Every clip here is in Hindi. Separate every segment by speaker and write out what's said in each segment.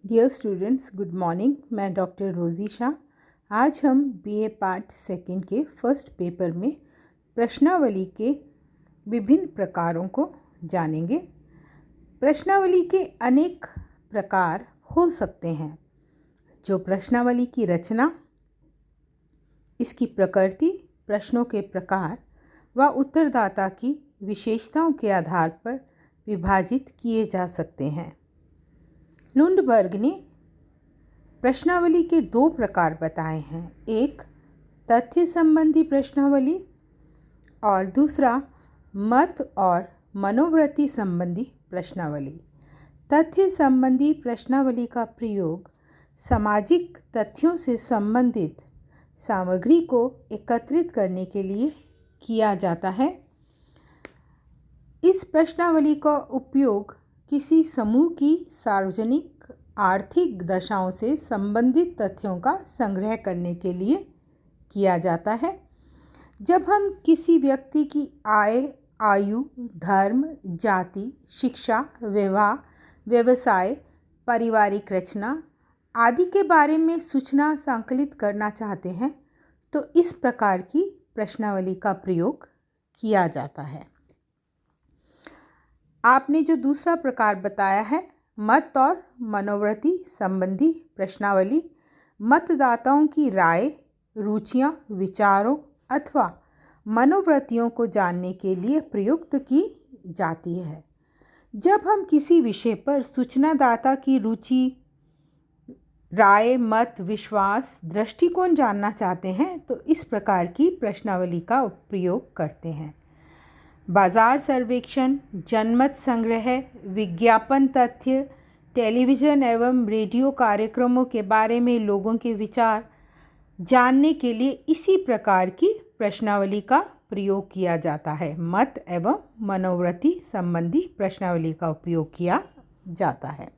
Speaker 1: Dear students, good morning. मैं डॉक्टर रोज़ी शाह। आज हम बीए पार्ट सेकंड के फर्स्ट पेपर में प्रश्नावली के विभिन्न प्रकारों को जानेंगे। प्रश्नावली के अनेक प्रकार हो सकते हैं। जो प्रश्नावली की रचना, इसकी प्रकृति, प्रश्नों के प्रकार व उत्तरदाता की विशेषताओं के आधार पर विभाजित किए जा सकते हैं। लुंडबर्ग ने प्रश्नावली के दो प्रकार बताए हैं, एक तथ्य संबंधी प्रश्नावली और दूसरा मत और मनोवृत्ति संबंधी प्रश्नावली। तथ्य संबंधी प्रश्नावली का प्रयोग सामाजिक तथ्यों से संबंधित सामग्री को एकत्रित करने के लिए किया जाता है। इस प्रश्नावली का उपयोग किसी समूह की सार्वजनिक आर्थिक दशाओं से संबंधित तथ्यों का संग्रह करने के लिए किया जाता है। जब हम किसी व्यक्ति की आय, आयु, धर्म, जाति, शिक्षा, विवाह, व्यवसाय, पारिवारिक रचना आदि के बारे में सूचना संकलित करना चाहते हैं तो इस प्रकार की प्रश्नावली का प्रयोग किया जाता है। आपने जो दूसरा प्रकार बताया है, मत और मनोवृत्ति संबंधी प्रश्नावली, मतदाताओं की राय, रुचियां, विचारों अथवा मनोवृत्तियों को जानने के लिए प्रयुक्त की जाती है। जब हम किसी विषय पर सूचनादाता की रुचि, राय, मत, विश्वास, दृष्टिकोण जानना चाहते हैं तो इस प्रकार की प्रश्नावली का प्रयोग करते हैं। बाजार सर्वेक्षण, जनमत संग्रह, विज्ञापन तथ्य, टेलीविज़न एवं रेडियो कार्यक्रमों के बारे में लोगों के विचार जानने के लिए इसी प्रकार की प्रश्नावली का प्रयोग किया जाता है। मत एवं मनोवृत्ति संबंधी प्रश्नावली का उपयोग किया जाता है।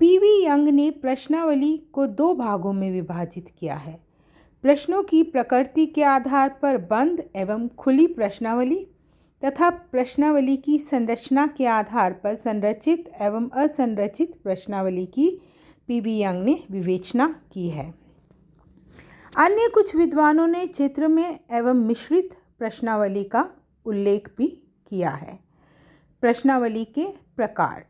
Speaker 1: पीवी यंग ने प्रश्नावली को दो भागों में विभाजित किया है। प्रश्नों की प्रकृति के आधार पर बंद एवं खुली प्रश्नावली तथा प्रश्नावली की संरचना के आधार पर संरचित एवं असंरचित प्रश्नावली की पीवी यंग ने विवेचना की है। अन्य कुछ विद्वानों ने चित्र में एवं मिश्रित प्रश्नावली का उल्लेख भी किया है। प्रश्नावली के प्रकार।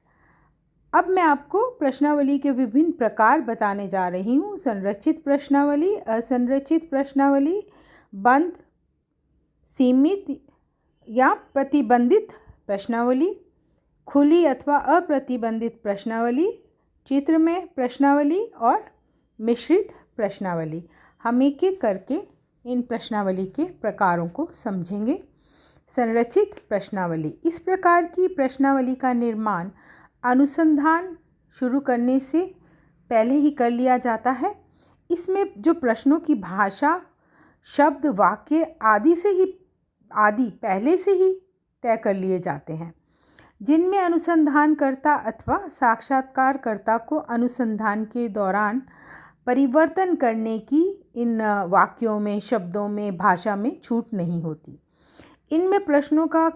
Speaker 1: अब मैं आपको प्रश्नावली के विभिन्न प्रकार बताने जा रही हूँ। संरचित प्रश्नावली, असंरचित प्रश्नावली, बंद, सीमित या प्रतिबंधित प्रश्नावली, खुली अथवा अप्रतिबंधित प्रश्नावली, चित्र में प्रश्नावली और मिश्रित प्रश्नावली। हम एक एक करके इन प्रश्नावली के प्रकारों को समझेंगे। संरचित प्रश्नावली। इस प्रकार की प्रश्नावली का निर्माण अनुसंधान शुरू करने से पहले ही कर लिया जाता है। इसमें जो प्रश्नों की भाषा, शब्द, वाक्य आदि पहले से ही तय कर लिए जाते हैं, जिनमें अनुसंधानकर्ता अथवा साक्षात्कारकर्ता को अनुसंधान के दौरान परिवर्तन करने की इन वाक्यों में, शब्दों में, भाषा में छूट नहीं होती। इनमें प्रश्नों का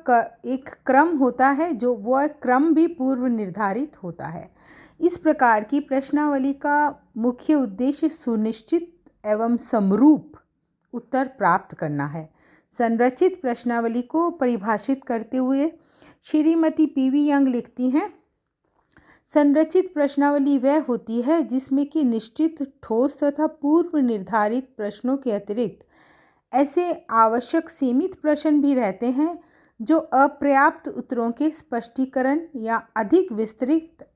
Speaker 1: एक क्रम होता है, जो वह क्रम भी पूर्व निर्धारित होता है। इस प्रकार की प्रश्नावली का मुख्य उद्देश्य सुनिश्चित एवं समरूप उत्तर प्राप्त करना है। संरचित प्रश्नावली को परिभाषित करते हुए श्रीमती पीवी यंग लिखती हैं, संरचित प्रश्नावली वह होती है जिसमें कि निश्चित, ठोस तथा पूर्व निर्धारित प्रश्नों के अतिरिक्त ऐसे आवश्यक सीमित प्रश्न भी रहते हैं जो अपर्याप्त उत्तरों के स्पष्टीकरण या अधिक विस्तृत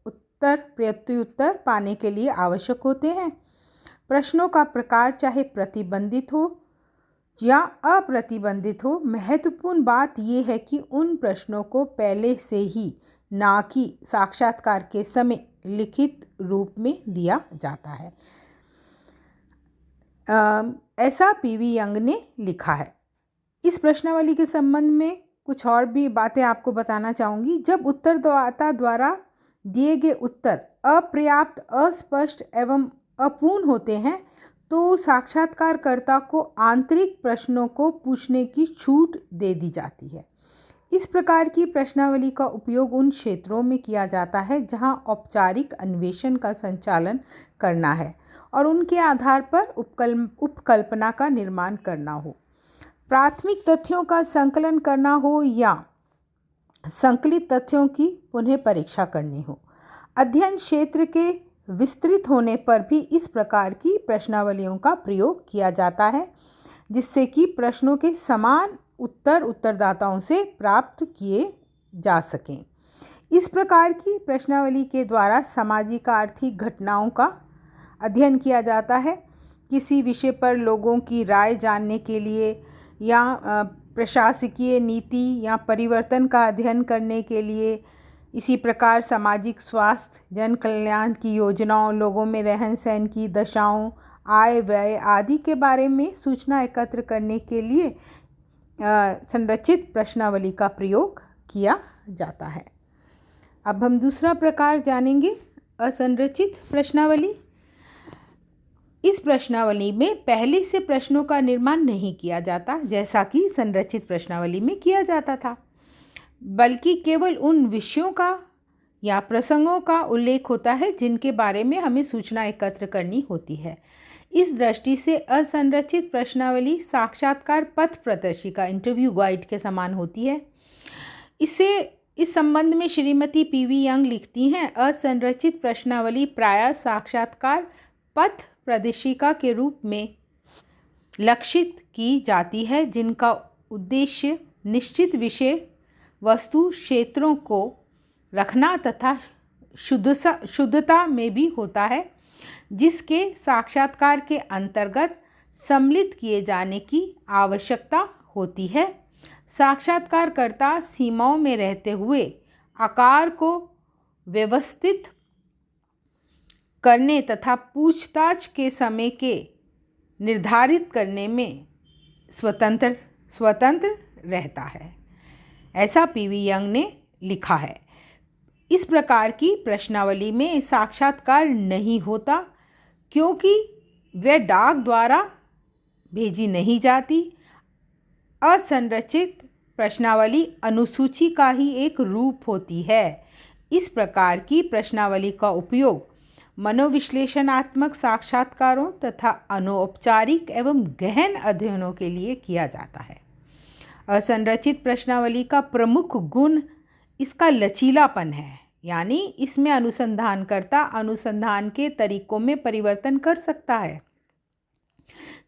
Speaker 1: प्रत्युत्तर पाने के लिए आवश्यक होते हैं। प्रश्नों का प्रकार चाहे प्रतिबंधित हो या अप्रतिबंधित हो, महत्वपूर्ण बात यह है कि उन प्रश्नों को पहले से ही, ना कि साक्षात्कार के समय, लिखित रूप में दिया जाता है। ऐसा पीवी यंग ने लिखा है। इस प्रश्नावली के संबंध में कुछ और भी बातें आपको बताना चाहूँगी। जब उत्तरदाता द्वारा दिए गए उत्तर अपर्याप्त, अस्पष्ट एवं अपूर्ण होते हैं तो साक्षात्कारकर्ता को आंतरिक प्रश्नों को पूछने की छूट दे दी जाती है। इस प्रकार की प्रश्नावली का उपयोग उन क्षेत्रों में किया जाता है जहां औपचारिक अन्वेषण का संचालन करना है और उनके आधार पर उपकल्पना का निर्माण करना हो, प्राथमिक तथ्यों का संकलन करना हो या संकलित तथ्यों की पुनः परीक्षा करनी हो। अध्ययन क्षेत्र के विस्तृत होने पर भी इस प्रकार की प्रश्नावलियों का प्रयोग किया जाता है, जिससे कि प्रश्नों के समान उत्तर उत्तरदाताओं से प्राप्त किए जा सकें। इस प्रकार की प्रश्नावली के द्वारा सामाजिक आर्थिक घटनाओं का अध्ययन किया जाता है। किसी विषय पर लोगों की राय जानने के लिए या प्रशासकीय नीति या परिवर्तन का अध्ययन करने के लिए, इसी प्रकार सामाजिक स्वास्थ्य, जन कल्याण की योजनाओं, लोगों में रहन सहन की दशाओं, आय व्यय आदि के बारे में सूचना एकत्र करने के लिए संरचित प्रश्नावली का प्रयोग किया जाता है। अब हम दूसरा प्रकार जानेंगे, असंरचित प्रश्नावली। इस प्रश्नावली में पहले से प्रश्नों का निर्माण नहीं किया जाता जैसा कि संरचित प्रश्नावली में किया जाता था, बल्कि केवल उन विषयों का या प्रसंगों का उल्लेख होता है जिनके बारे में हमें सूचना एकत्र करनी होती है। इस दृष्टि से असंरचित प्रश्नावली साक्षात्कार पथ प्रदर्शिका, इंटरव्यू गाइड के समान होती है। इस संबंध में श्रीमती पीवी यंग लिखती हैं, असंरचित प्रश्नावली प्रायः साक्षात्कार पथ प्रदर्शिका के रूप में लक्षित की जाती है, जिनका उद्देश्य निश्चित विषय वस्तु क्षेत्रों को रखना तथा शुद्धता में भी होता है, जिसके साक्षात्कार के अंतर्गत सम्मिलित किए जाने की आवश्यकता होती है। साक्षात्कारकर्ता सीमाओं में रहते हुए आकार को व्यवस्थित करने तथा पूछताछ के समय के निर्धारित करने में स्वतंत्र रहता है, ऐसा पीवी यंग ने लिखा है। इस प्रकार की प्रश्नावली में साक्षात्कार नहीं होता क्योंकि वह डाक द्वारा भेजी नहीं जाती। असंरचित प्रश्नावली अनुसूची का ही एक रूप होती है। इस प्रकार की प्रश्नावली का उपयोग मनोविश्लेषणात्मक साक्षात्कारों तथा अनौपचारिक एवं गहन अध्ययनों के लिए किया जाता है। असंरचित प्रश्नावली का प्रमुख गुण इसका लचीलापन है, यानी इसमें अनुसंधानकर्ता अनुसंधान के तरीकों में परिवर्तन कर सकता है,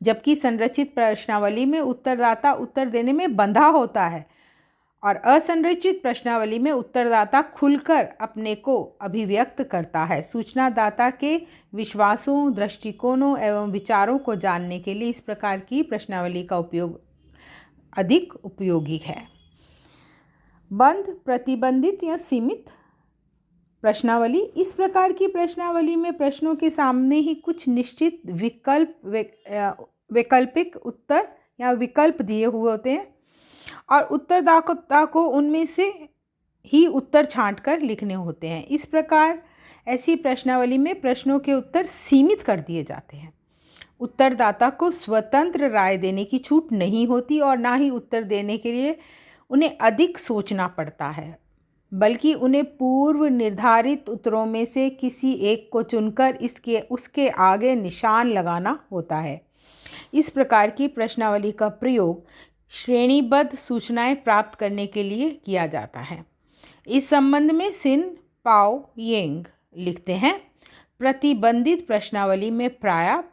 Speaker 1: जबकि संरचित प्रश्नावली में उत्तरदाता उत्तर देने में बंधा होता है और असंरचित प्रश्नावली में उत्तरदाता खुलकर अपने को अभिव्यक्त करता है। सूचनादाता के विश्वासों, दृष्टिकोणों एवं विचारों को जानने के लिए इस प्रकार की प्रश्नावली का उपयोग अधिक उपयोगी है। बंद, प्रतिबंधित या सीमित प्रश्नावली। इस प्रकार की प्रश्नावली में प्रश्नों के सामने ही कुछ निश्चित वैकल्पिक उत्तर या विकल्प दिए हुए होते हैं और उत्तरदाता को उनमें से ही उत्तर छांटकर लिखने होते हैं। इस प्रकार ऐसी प्रश्नावली में प्रश्नों के उत्तर सीमित कर दिए जाते हैं। उत्तरदाता को स्वतंत्र राय देने की छूट नहीं होती और ना ही उत्तर देने के लिए उन्हें अधिक सोचना पड़ता है, बल्कि उन्हें पूर्व निर्धारित उत्तरों में से किसी एक को चुनकर उसके आगे निशान लगाना होता है। इस प्रकार की प्रश्नावली का प्रयोग श्रेणीबद्ध सूचनाएं प्राप्त करने के लिए किया जाता है। इस संबंध में सिन पाओ येंग लिखते हैं, प्रतिबंधित प्रश्नावली में प्रायः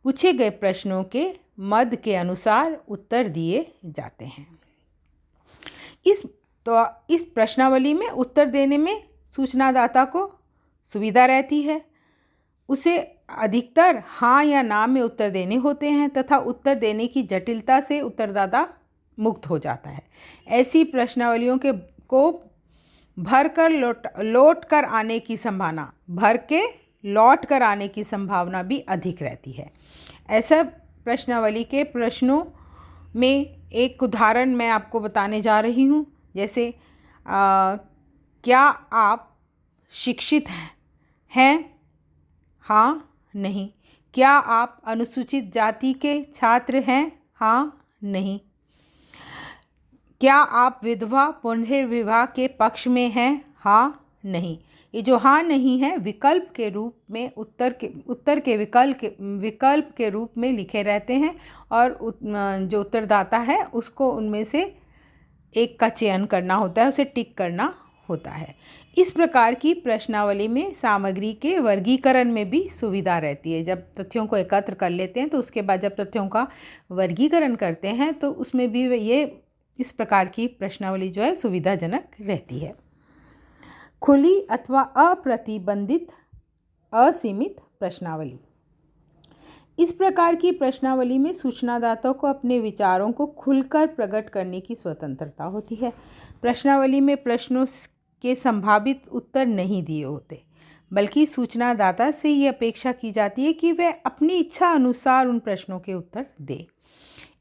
Speaker 1: पूछे गए प्रश्नों के मद के अनुसार उत्तर दिए जाते हैं। इस प्रश्नावली में उत्तर देने में सूचनादाता को सुविधा रहती है। उसे अधिकतर हाँ या ना में उत्तर देने होते हैं तथा उत्तर देने की जटिलता से उत्तरदाता मुक्त हो जाता है। ऐसी प्रश्नावलियों को लौट कर आने की संभावना भी अधिक रहती है। ऐसा प्रश्नावली के प्रश्नों में एक उदाहरण मैं आपको बताने जा रही हूँ। जैसे क्या आप शिक्षित हैं? हाँ, नहीं। क्या आप अनुसूचित जाति के छात्र हैं? हाँ, नहीं। क्या आप विधवा पुनर्विवाह के पक्ष में हैं? हाँ, नहीं। ये जो हाँ नहीं है विकल्प के रूप में उत्तर के विकल्प के रूप में लिखे रहते हैं और जो उत्तरदाता है उसको उनमें से एक का चयन करना होता है, उसे टिक करना होता है। इस प्रकार की प्रश्नावली में सामग्री के वर्गीकरण में भी सुविधा रहती है। जब तथ्यों को एकत्र कर लेते हैं तो उसके बाद जब तथ्यों का वर्गीकरण करते हैं तो उसमें भी ये इस प्रकार की प्रश्नावली जो है सुविधाजनक रहती है। खुली अथवा अप्रतिबंधित असीमित प्रश्नावली। इस प्रकार की प्रश्नावली में सूचनादाता को अपने विचारों को खुलकर प्रकट करने की स्वतंत्रता होती है। प्रश्नावली में प्रश्नों के संभावित उत्तर नहीं दिए होते, बल्कि सूचनादाता से ये अपेक्षा की जाती है कि वह अपनी इच्छा अनुसार उन प्रश्नों के उत्तर दे।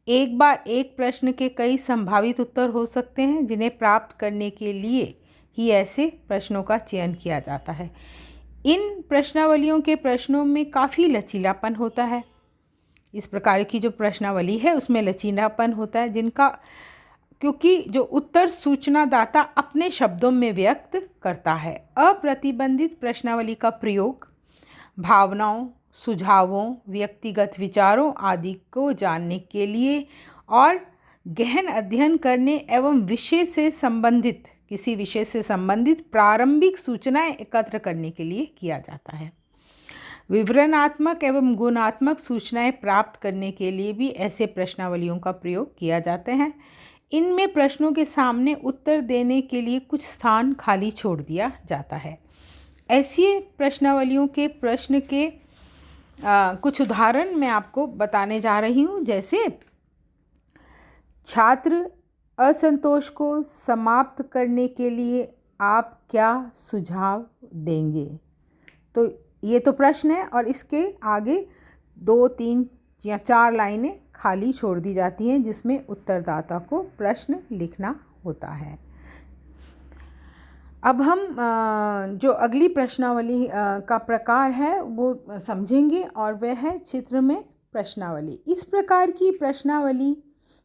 Speaker 1: एक बार एक प्रश्न के कई संभावित उत्तर हो सकते हैं, जिन्हें प्राप्त करने के लिए ही ऐसे प्रश्नों का चयन किया जाता है। इन प्रश्नावलियों के प्रश्नों में काफ़ी लचीलापन होता है। इस प्रकार की जो प्रश्नावली है उसमें लचीलापन होता है क्योंकि जो उत्तर सूचनादाता अपने शब्दों में व्यक्त करता है। अप्रतिबंधित प्रश्नावली का प्रयोग भावनाओं, सुझावों, व्यक्तिगत विचारों आदि को जानने के लिए और गहन अध्ययन करने एवं किसी विषय से संबंधित प्रारंभिक सूचनाएं एकत्र करने के लिए किया जाता है। विवरणात्मक एवं गुणात्मक सूचनाएं प्राप्त करने के लिए भी ऐसे प्रश्नावलियों का प्रयोग किया जाते हैं। इनमें प्रश्नों के सामने उत्तर देने के लिए कुछ स्थान खाली छोड़ दिया जाता है। ऐसी प्रश्नावलियों के प्रश्न के कुछ उदाहरण मैं आपको बताने जा रही हूँ। जैसे छात्र असंतोष को समाप्त करने के लिए आप क्या सुझाव देंगे? तो ये तो प्रश्न है और इसके आगे 2, 3 या 4 लाइनें खाली छोड़ दी जाती हैं जिसमें उत्तरदाता को प्रश्न लिखना होता है। अब हम जो अगली प्रश्नावली का प्रकार है वो समझेंगे और वह है चित्र में प्रश्नावली। इस प्रकार की प्रश्नावली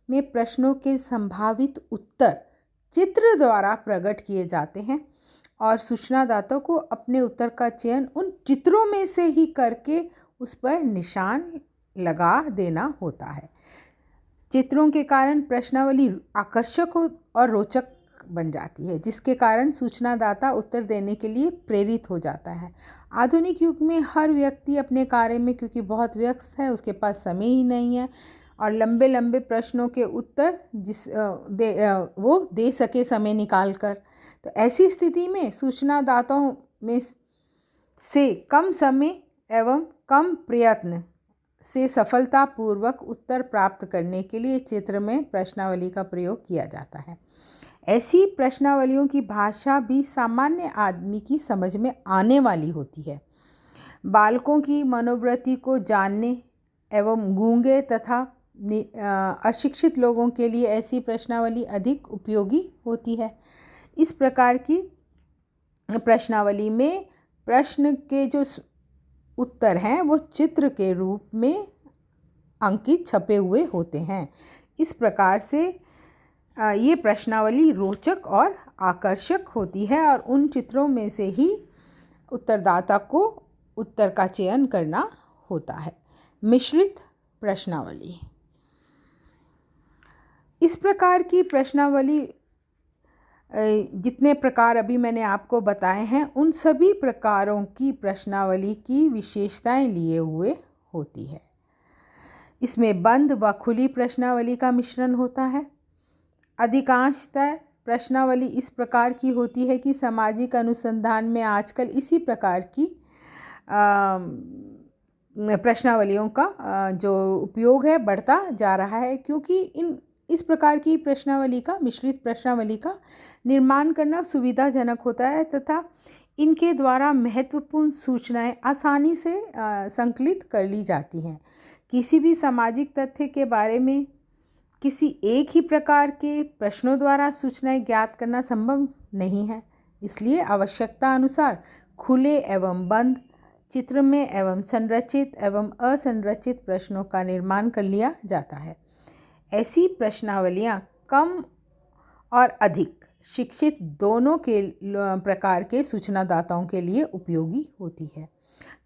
Speaker 1: में प्रश्नों के संभावित उत्तर चित्र द्वारा प्रकट किए जाते हैं और सूचनादाता को अपने उत्तर का चयन उन चित्रों में से ही करके उस पर निशान लगा देना होता है। चित्रों के कारण प्रश्नावली आकर्षक और रोचक बन जाती है, जिसके कारण सूचनादाता उत्तर देने के लिए प्रेरित हो जाता है। आधुनिक युग में हर व्यक्ति अपने कार्य में क्योंकि बहुत व्यस्त है, उसके पास समय ही नहीं है और लंबे लंबे प्रश्नों के उत्तर वो दे सके समय निकाल कर। तो ऐसी स्थिति में सूचनादाताओं में से कम समय एवं कम प्रयत्न से सफलतापूर्वक उत्तर प्राप्त करने के लिए चित्र में प्रश्नावली का प्रयोग किया जाता है। ऐसी प्रश्नावलियों की भाषा भी सामान्य आदमी की समझ में आने वाली होती है। बालकों की मनोवृत्ति को जानने एवं गूंगे तथा अशिक्षित लोगों के लिए ऐसी प्रश्नावली अधिक उपयोगी होती है। इस प्रकार की प्रश्नावली में प्रश्न के जो उत्तर हैं वो चित्र के रूप में अंकित छपे हुए होते हैं। इस प्रकार से ये प्रश्नावली रोचक और आकर्षक होती है और उन चित्रों में से ही उत्तरदाता को उत्तर का चयन करना होता है। मिश्रित प्रश्नावली। इस प्रकार की प्रश्नावली जितने प्रकार अभी मैंने आपको बताए हैं उन सभी प्रकारों की प्रश्नावली की विशेषताएं लिए हुए होती है। इसमें बंद व खुली प्रश्नावली का मिश्रण होता है। अधिकांशतः प्रश्नावली इस प्रकार की होती है कि सामाजिक अनुसंधान में आजकल इसी प्रकार की प्रश्नावलियों का जो उपयोग है बढ़ता जा रहा है, क्योंकि इस प्रकार की प्रश्नावली का मिश्रित प्रश्नावली का निर्माण करना सुविधाजनक होता है तथा इनके द्वारा महत्वपूर्ण सूचनाएं आसानी से संकलित कर ली जाती हैं। किसी भी सामाजिक तथ्य के बारे में किसी एक ही प्रकार के प्रश्नों द्वारा सूचनाएं ज्ञात करना संभव नहीं है, इसलिए आवश्यकता अनुसार खुले एवं बंद, चित्र में एवं संरचित एवं असंरचित प्रश्नों का निर्माण कर लिया जाता है। ऐसी प्रश्नावलियाँ कम और अधिक शिक्षित दोनों के प्रकार के सूचनादाताओं के लिए उपयोगी होती है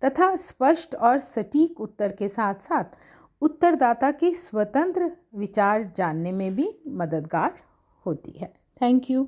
Speaker 1: तथा स्पष्ट और सटीक उत्तर के साथ साथ उत्तरदाता के स्वतंत्र विचार जानने में भी मददगार होती है। Thank you.